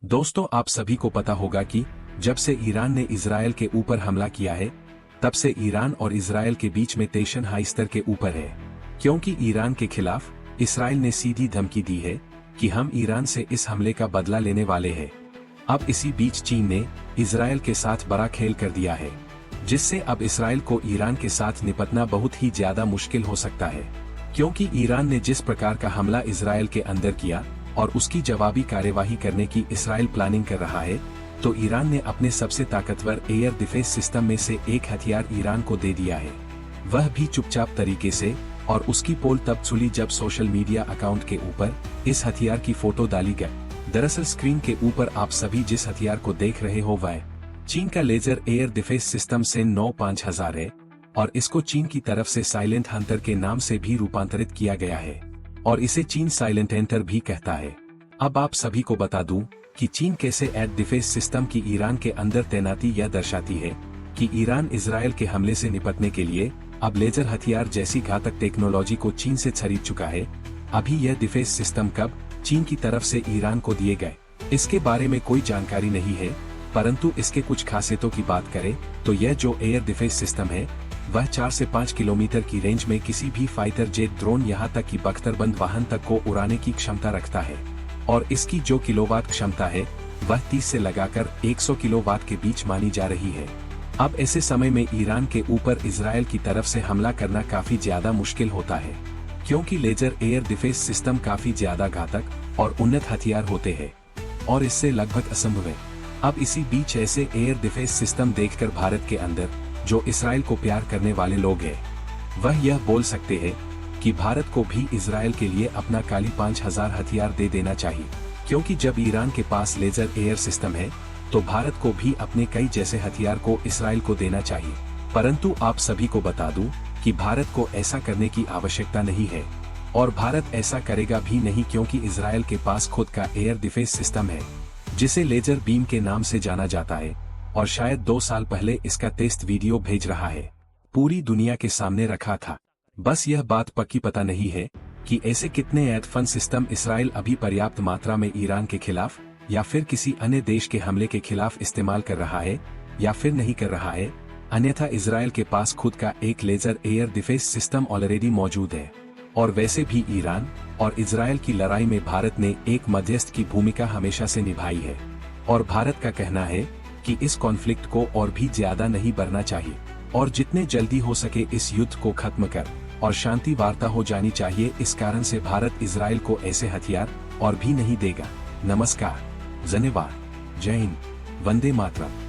दोस्तों, आप सभी को पता होगा कि जब से ईरान ने इजरायल के ऊपर हमला किया है, तब से ईरान और इजरायल के बीच में टेंशन हाई स्तर के ऊपर है, क्योंकि ईरान के खिलाफ इजरायल ने सीधी धमकी दी है कि हम ईरान से इस हमले का बदला लेने वाले हैं। अब इसी बीच चीन ने इजरायल के साथ बड़ा खेल कर दिया है, जिससे अब इजरायल को ईरान के साथ निपटना बहुत ही ज्यादा मुश्किल हो सकता है, क्योंकि ईरान ने जिस प्रकार का हमला इजरायल के अंदर किया और उसकी जवाबी कार्यवाही करने की इजरायल प्लानिंग कर रहा है, तो ईरान ने अपने सबसे ताकतवर एयर डिफेंस सिस्टम में से एक हथियार ईरान को दे दिया है, वह भी चुपचाप तरीके से। और उसकी पोल तब चुली जब सोशल मीडिया अकाउंट के ऊपर इस हथियार की फोटो डाली गई। दरअसल स्क्रीन के ऊपर आप सभी जिस हथियार को देख रहे हो वह चीन का लेजर एयर डिफेंस सिस्टम सेन 95000 है, और इसको चीन की तरफ से साइलेंट हंटर के नाम से भी रूपांतरित किया गया है, और इसे चीन साइलेंट हंटर भी कहता है। अब आप सभी को बता दूं कि चीन कैसे एयर डिफेंस सिस्टम की ईरान के अंदर तैनाती यह दर्शाती है कि ईरान इजरायल के हमले से निपटने के लिए अब लेजर हथियार जैसी घातक टेक्नोलॉजी को चीन से खरीद चुका है। अभी यह डिफेंस सिस्टम कब चीन की तरफ से ईरान को दिए गए, इसके बारे में कोई जानकारी नहीं है, परंतु इसके कुछ खासियतों की बात करें तो यह जो एयर डिफेंस सिस्टम है वह 4 से 5 किलोमीटर की रेंज में किसी भी फाइटर जेट, ड्रोन, यहाँ तक कि बख्तरबंद वाहन तक को उड़ाने की क्षमता रखता है, और इसकी जो किलोवाट क्षमता है वह 30 से लगाकर 100 किलोवाट के बीच मानी जा रही है। अब ऐसे समय में ईरान के ऊपर इजरायल की तरफ से हमला करना काफी ज्यादा मुश्किल होता है, क्योंकि लेजर एयर डिफेंस सिस्टम काफी ज्यादा घातक और उन्नत हथियार होते हैं, और इससे लगभग असंभव है। अब इसी बीच ऐसे एयर डिफेंस सिस्टम देखकर भारत के अंदर जो इजरायल को प्यार करने वाले लोग हैं, वह यह बोल सकते हैं कि भारत को भी इजरायल के लिए अपना काली 5000 हथियार दे देना चाहिए, क्योंकि जब ईरान के पास लेजर एयर सिस्टम है तो भारत को भी अपने कई जैसे हथियार को इजरायल को देना चाहिए। परंतु आप सभी को बता दूं कि भारत को ऐसा करने की आवश्यकता नहीं है, और भारत ऐसा करेगा भी नहीं, क्योंकि इजरायल के पास खुद का एयर डिफेंस सिस्टम है जिसे लेजर बीम के नाम से जाना जाता है, और शायद 2 साल पहले इसका टेस्ट वीडियो भेज रहा है, पूरी दुनिया के सामने रखा था। बस यह बात पक्की पता नहीं है कि ऐसे कितने एडवांस सिस्टम इजरायल अभी पर्याप्त मात्रा में ईरान के खिलाफ या फिर किसी अन्य देश के हमले के खिलाफ इस्तेमाल कर रहा है या फिर नहीं कर रहा है। अन्यथा इजरायल के पास खुद का एक laser air defence system already मौजूद है, और वैसे भी ईरान और इजरायल की लड़ाई में भारत ने एक मध्यस्थ की भूमिका हमेशा से निभाई है, और भारत का कहना है कि इस कॉन्फ्लिक्ट को और भी ज्यादा नहीं बढ़ना चाहिए, और जितने जल्दी हो सके इस युद्ध को खत्म कर और शांति वार्ता हो जानी चाहिए। इस कारण से भारत इजरायल को ऐसे हथियार और भी नहीं देगा। नमस्कार, धन्यवाद, जय हिंद, वंदे मातरम।